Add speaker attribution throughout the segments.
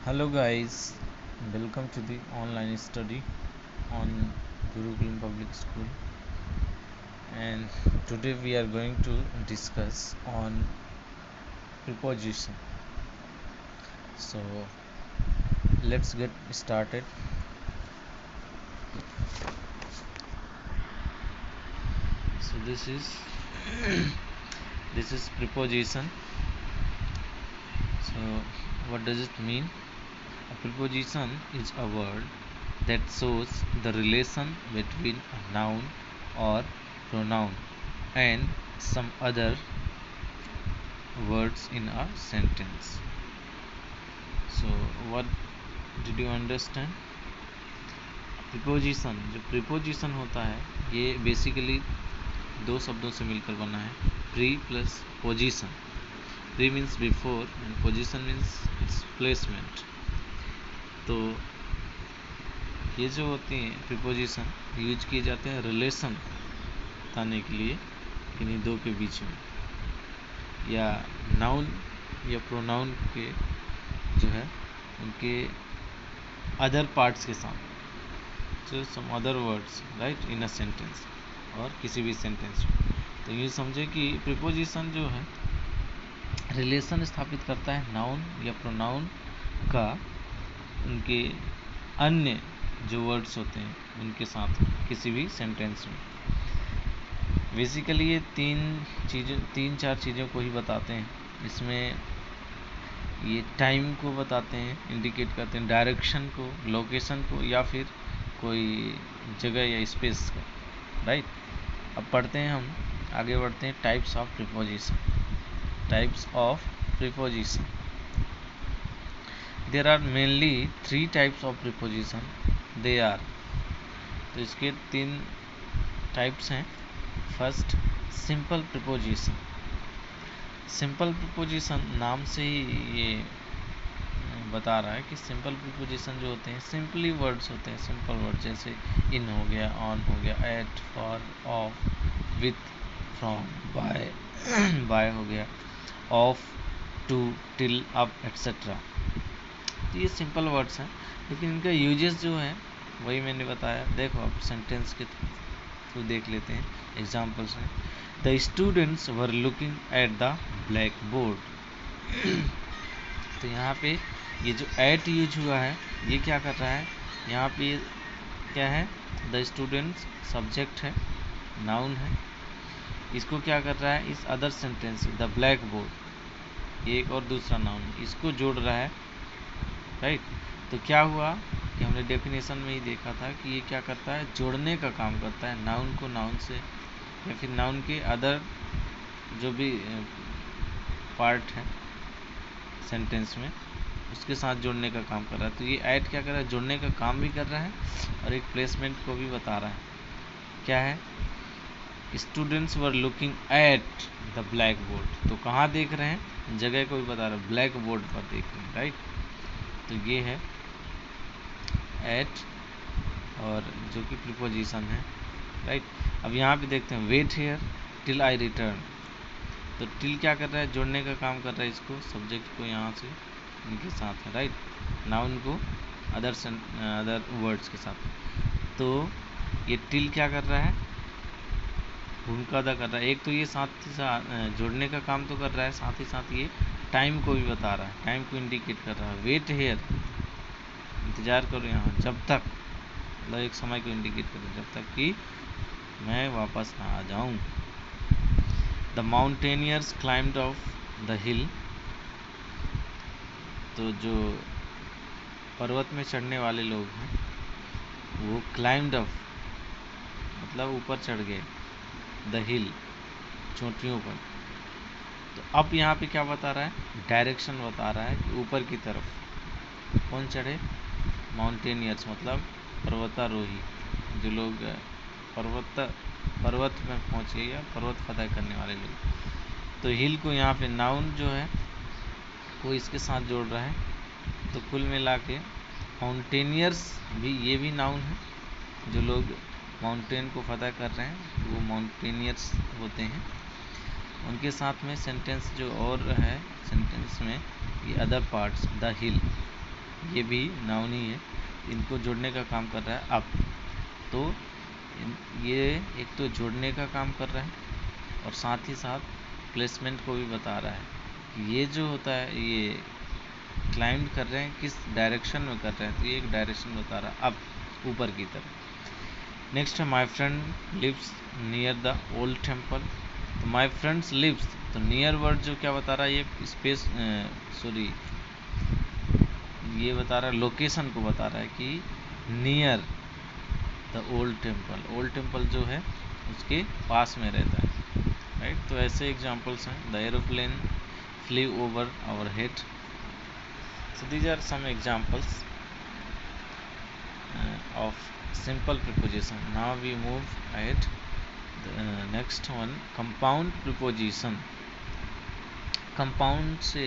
Speaker 1: Hello guys, welcome to the online study on Gurukulam Public School, and today we are going to discuss on preposition. So let's get started. So this is preposition. So what does it mean? A preposition is a word that shows the relation between a noun or pronoun and some other words in a sentence. So what did you understand? Preposition, जो preposition होता है ये basically दो शब्दों से मिलकर बना है, pre plus position. Pre means before and position means it's placement. तो ये जो होती हैं प्रीपोजिशन यूज किए जाते हैं रिलेशन बताने के लिए इन्हीं दो के बीच में, या नाउन या प्रोनाउन के जो है उनके अदर पार्ट्स के साथ, तो some other words right in a sentence और किसी भी सेंटेंस में। तो ये समझे कि प्रीपोजिशन जो है रिलेशन स्थापित करता है नाउन या प्रोनाउन का उनके अन्य जो वर्ड्स होते हैं उनके साथ किसी भी सेंटेंस में। बेसिकली ये तीन चार चीज़ों को ही बताते हैं। इसमें ये टाइम को बताते हैं, इंडिकेट करते हैं, डायरेक्शन को, लोकेशन को, या फिर कोई जगह या स्पेस का, राइट। अब पढ़ते हैं, हम आगे बढ़ते हैं। Types of preposition. Types of preposition, there are mainly 3 types of preposition. They are, तो इसके 3 टाइप्स हैं। First, simple preposition. Simple preposition नाम से ही ये बता रहा है कि सिंपल प्रीपोजिशन जो होते हैं सिंपली वर्ड्स होते हैं। सिंपल वर्ड जैसे इन हो गया, ऑन हो गया, at, for, of, with, from, by by हो गया, of, to, till, up, etcetera. तो ये सिंपल वर्ड्स हैं, लेकिन इनका यूजेस जो है वही मैंने बताया। देखो आप सेंटेंस के थ्रू देख लेते हैं, एग्जाम्पल्स हैं। The students were looking at the black board. तो यहाँ पे ये जो एट यूज हुआ है ये क्या कर रहा है, यहाँ पे क्या है, द स्टूडेंट्स सब्जेक्ट है, नाउन है। इसको क्या कर रहा है, इस other sentence the black board, ये एक और दूसरा नाउन, इसको जोड़ रहा है, राइट। तो क्या हुआ कि हमने डेफिनेशन में ही देखा था कि ये क्या करता है, जोड़ने का काम करता है, नाउन को नाउन से या फिर नाउन के अदर जो भी पार्ट है सेंटेंस में उसके साथ जोड़ने का काम कर रहा है। तो ये ऐड क्या कर रहा है, जोड़ने का काम भी कर रहा है और एक प्लेसमेंट को भी बता रहा है। क्या है, students were looking at the black board, तो कहाँ देख रहे हैं, जगह को भी बता रहा है, ब्लैक बोर्ड पर देख रहे हैं, राइट। तो ये है एट, और जो कि प्रीपोजिशन है, राइट। अब यहाँ पे देखते हैं, wait here till I return. तो टिल क्या कर रहा है, जोड़ने का काम कर रहा है, इसको सब्जेक्ट को यहाँ से इनके साथ है, राइट, नाउन को अदर वर्ड्स के साथ। तो ये टिल क्या कर रहा है, भूमिका अदा कर रहा है। एक तो ये साथ ही साथ जोड़ने का काम तो कर रहा है, साथ ही साथ ये टाइम को भी बता रहा है, टाइम को इंडिकेट कर रहा है। वेट हेयर, इंतज़ार करो यहाँ जब तक, मतलब एक समय को इंडिकेट करो, जब तक कि मैं वापस ना आ जाऊँ। The mountaineers climbed of the हिल। तो जो पर्वत में चढ़ने वाले लोग हैं वो क्लाइम्ड अप मतलब ऊपर चढ़ गए, द हिल चोटियों पर। तो अब यहाँ पे क्या बता रहा है, डायरेक्शन बता रहा है कि ऊपर की तरफ कौन चढ़े, माउंटेनियर्स मतलब पर्वतारोही, जो लोग पर्वत में पहुँचे या पर्वत फतह करने वाले लोग। तो हिल को यहाँ पे नाउन जो है वो इसके साथ जोड़ रहा है। तो कुल मिला के माउंटेनियर्स भी, ये भी नाउन है, जो लोग माउंटेन को फतह कर रहे हैं वो माउंटेनियर्स होते हैं। उनके साथ में सेंटेंस जो और है सेंटेंस में, ये अदर पार्ट्स, द हिल, ये भी नाउन ही है, इनको जोड़ने का काम कर रहा है अप। तो ये एक तो जोड़ने का काम कर रहा है और साथ ही साथ प्लेसमेंट को भी बता रहा है। ये जो होता है ये क्लाइंब कर रहे हैं, किस डायरेक्शन में कर रहे हैं, तो ये एक डायरेक्शन बता रहा है अप, ऊपर की तरफ। नेक्स्ट है my friend lives near the old temple. तो माई फ्रेंड्स लिव्स, तो नियर वर्ड जो क्या बता रहा है, ये स्पेस सॉरी ये बता रहा है, लोकेशन को बता रहा है कि near the old temple, old temple जो है उसके पास में रहता है, राइट। तो ऐसे एग्जांपल्स हैं, the aeroplane flew over our head. So these are some examples of simple preposition. Now we move ahead. The next one, compound preposition. Compound से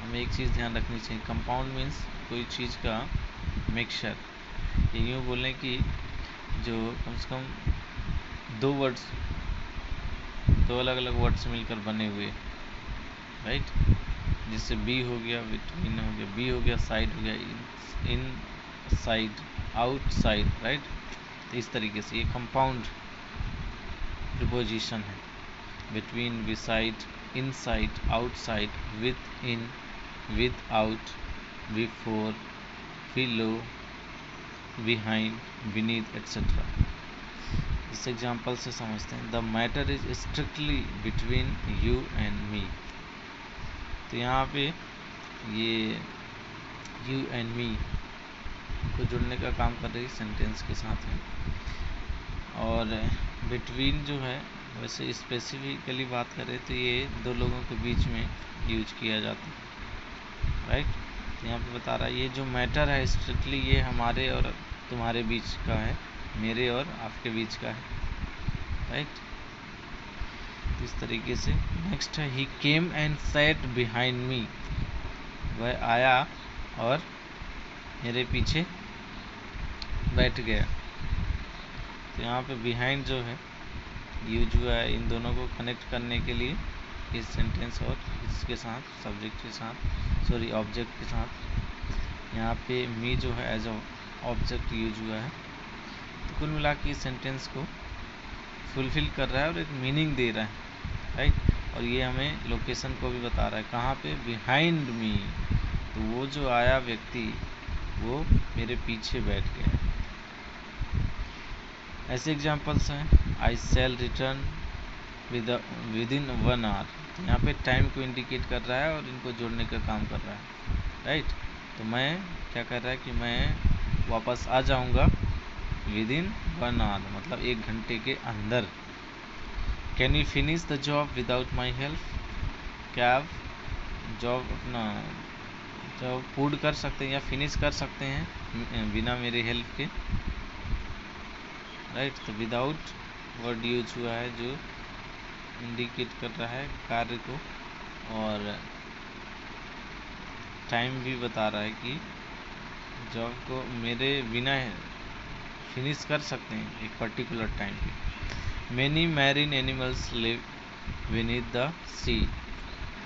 Speaker 1: हमें एक चीज़ ध्यान रखनी चाहिए, compound means कोई चीज़ का मिक्सचर। ये यूँ बोलें कि जो कम से कम दो वर्ड्स, दो अलग अलग वर्ड्स मिलकर बने हुए, राइट। जिससे बी हो गया, बिटवीन हो गया, बी हो गया, साइड हो गया, इन साइड, आउटसाइड, राइट। तो इस तरीके से ये कंपाउंड प्रीपोजिशन है, between, beside, inside, outside, with in, with out, before, below, behind, beneath etcetera. इस एग्जाम्पल से समझते हैं, the matter is strictly between you and me. तो यहाँ पे ये यू एंड मी को जुड़ने का काम कर रही सेंटेंस के साथ है। और बिटवीन जो है वैसे स्पेसिफिकली बात करें तो ये दो लोगों के बीच में यूज किया जाता है, राइट। तो यहाँ पे बता रहा है ये जो मैटर है स्ट्रिक्टली ये हमारे और तुम्हारे बीच का है, मेरे और आपके बीच का है, राइट। इस तरीके से। नेक्स्ट है he came and sat behind me, वह आया और मेरे पीछे बैठ गया। तो यहाँ पे बिहाइंड जो है यूज हुआ है इन दोनों को कनेक्ट करने के लिए, इस सेंटेंस और इसके साथ, सब्जेक्ट के साथ, सॉरी ऑब्जेक्ट के साथ। यहाँ पे मी जो है एज ऑब्जेक्ट यूज हुआ है। तो कुल मिला के इस सेंटेंस को फुलफिल कर रहा है और एक मीनिंग दे रहा है, राइट। और ये हमें लोकेशन को भी बता रहा है, कहाँ पे, बिहाइंड मी। तो वो जो आया व्यक्ति वो मेरे पीछे बैठ गया। ऐसे एग्जांपल्स हैं, I sell return within 1 hour. तो यहाँ पे टाइम को इंडिकेट कर रहा है और इनको जोड़ने का काम कर रहा है, राइट। तो मैं क्या कर रहा है कि मैं वापस आ जाऊँगा विद इन 1 आवर, मतलब 1 घंटे के अंदर। Can you finish the job without my help. क्या आप जॉब अपना जॉब पूर्ण कर सकते हैं या फिनिश कर सकते हैं बिना मेरे हेल्प के, राइट। तो विदाउट वर्ड यूज हुआ है जो इंडिकेट कर रहा है कार्य को, और टाइम भी बता रहा है कि जॉब को मेरे बिना फिनिश कर सकते हैं एक पर्टिकुलर टाइम पे। Many marine animals live beneath the sea,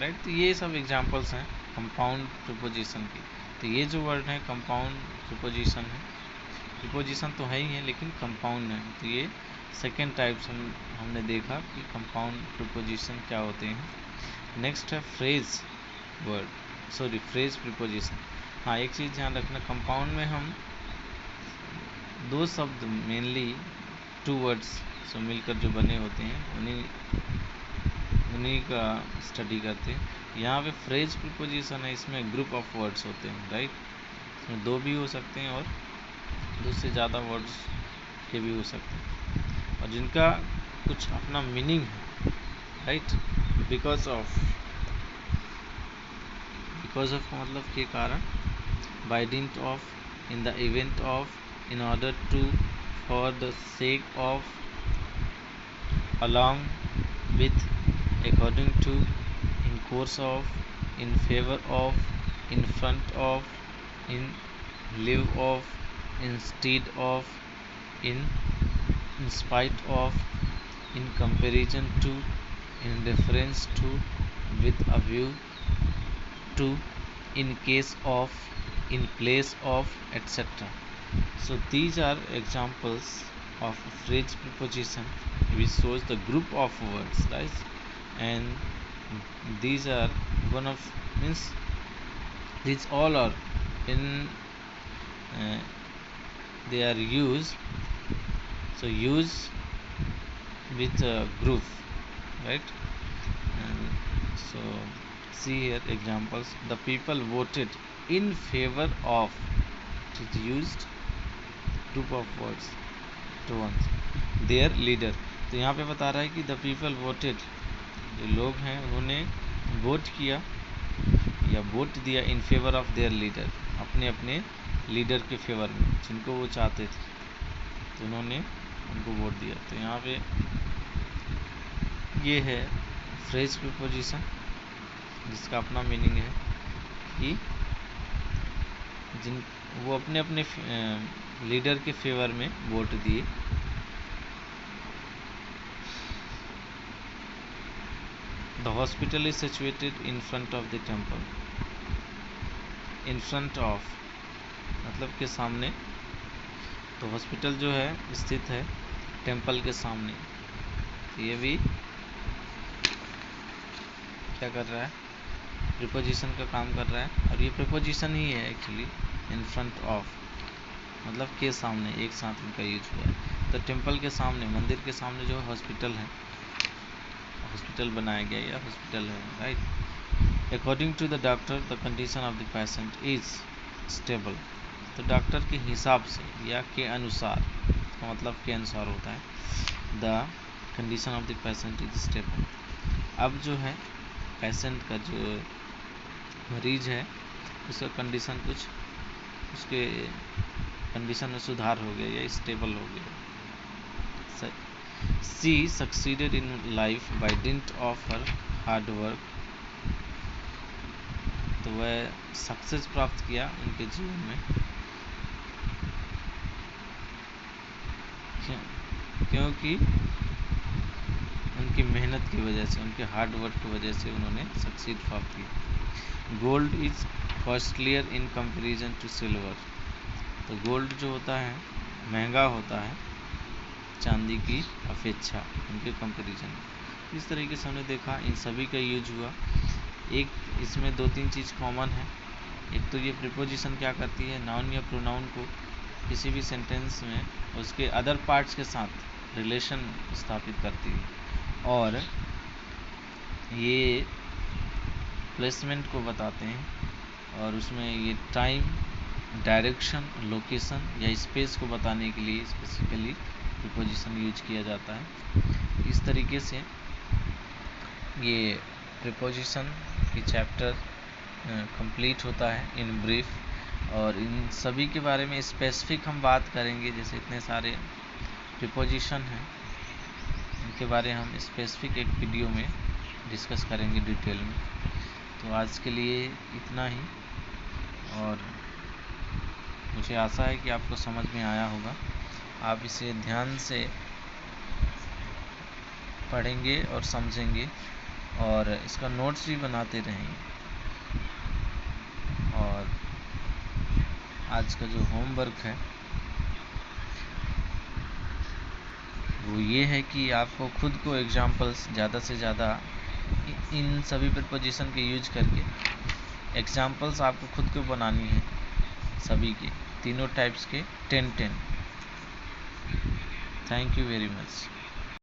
Speaker 1: right. तो ये सब एग्जांपल्स हैं कंपाउंड प्रीपोजिशन की। तो ये जो वर्ड है कंपाउंड प्रीपोजिशन है, प्रीपोजिशन तो है ही है लेकिन कंपाउंड है। तो ये सेकेंड टाइप्स हमने देखा कि कंपाउंड प्रीपोजिशन क्या होते हैं। नेक्स्ट है phrase word, sorry phrase preposition. हाँ, एक चीज़ ध्यान रखना, कंपाउंड में हम दो शब्द मेनली, 2 वर्ड्स से मिलकर जो बने होते हैं उन्हीं का स्टडी करते हैं। यहाँ पे फ्रेज प्रीपोजिशन है, इसमें ग्रुप ऑफ वर्ड्स होते हैं, राइट। इसमें 2 भी हो सकते हैं और 2 से ज़्यादा वर्ड्स के भी हो सकते हैं, और जिनका कुछ अपना मीनिंग है, राइट। बिकॉज ऑफ का मतलब के कारण, by dint of, in the event of, in order to, for the sake of, along with, according to, in course of, in favor of, in front of, in lieu of, instead of, in spite of, in comparison to, in reference to, with a view to, in case of, in place of, etc. So these are examples of phrase preposition which shows the group of words, right? And these are one of means these all are in uh, they are used, so use with group, right? And so see here examples. The people voted in favor of, it is used group of words to once, their leader. तो यहाँ पे बता रहा है कि the people voted, जो लोग हैं उन्होंने वोट किया या वोट दिया in favour of their leader, अपने अपने लीडर के फेवर में, जिनको वो चाहते थे, तो उन्होंने उनको वोट दिया। तो यहाँ पे ये है फ्रेज प्रीपोजिशन, जिसका अपना मीनिंग है कि जिन वो अपने अपने लीडर के फेवर में वोट दिए। The hospital is situated in front of the temple. In front of मतलब के सामने, तो हॉस्पिटल जो है स्थित है टेम्पल के सामने। तो ये भी क्या कर रहा है, प्रीपोजिशन का काम कर रहा है, और ये प्रीपोजिशन ही है एक्चुअली। इन फ्रंट ऑफ मतलब के सामने, एक साथ इनका यूज हुआ है। तो टेम्पल के सामने, मंदिर के सामने जो हॉस्पिटल है, हॉस्पिटल बनाया गया या हॉस्पिटल है, right. According to the doctor the condition of the patient is stable. तो डॉक्टर के हिसाब से या के अनुसार, इसका मतलब के अनुसार होता है, the condition of the patient is stable. अब जो है पेशेंट का जो मरीज है उसका कंडीशन कुछ, उसके कंडीशन में सुधार हो गया या स्टेबल हो गया। She succeeded in life by dint of her hard work. तो वह सक्सेस प्राप्त किया उनके जीवन में, क्योंकि उनकी मेहनत की वजह से, उनके हार्ड वर्क की वजह से उन्होंने सक्सीड प्राप्त की। Gold is costlier in comparison to silver. तो गोल्ड जो होता है महंगा होता है चांदी की अपेक्षा, उनके कंपैरिजन में। इस तरीके से हमने देखा इन सभी का यूज हुआ। एक इसमें दो तीन चीज़ कॉमन है। एक तो ये प्रीपोजिशन क्या करती है, नाउन या प्रोनाउन को किसी भी सेंटेंस में उसके अदर पार्ट्स के साथ रिलेशन स्थापित करती है, और ये प्लेसमेंट को बताते हैं, और उसमें ये टाइम, डायरेक्शन, लोकेशन या स्पेस को बताने के लिए स्पेसिफिकली प्रीपोजिशन यूज किया जाता है। इस तरीके से ये प्रीपोजिशन की चैप्टर कंप्लीट होता है इन ब्रीफ। और इन सभी के बारे में स्पेसिफिक हम बात करेंगे, जैसे इतने सारे प्रीपोजिशन हैं, इनके बारे हम स्पेसिफिक एक वीडियो में डिस्कस करेंगे डिटेल में। तो आज के लिए इतना ही, और मुझे आशा है कि आपको समझ में आया होगा। आप इसे ध्यान से पढ़ेंगे और समझेंगे, और इसका नोट्स भी बनाते रहेंगे। और आज का जो होमवर्क है वो ये है कि आपको खुद को एग्जाम्पल्स ज़्यादा से ज़्यादा इन सभी प्रीपोजिशन के यूज करके एग्जाम्पल्स आपको खुद को बनानी है, सभी के तीनों टाइप्स के 10-10। Thank you very much.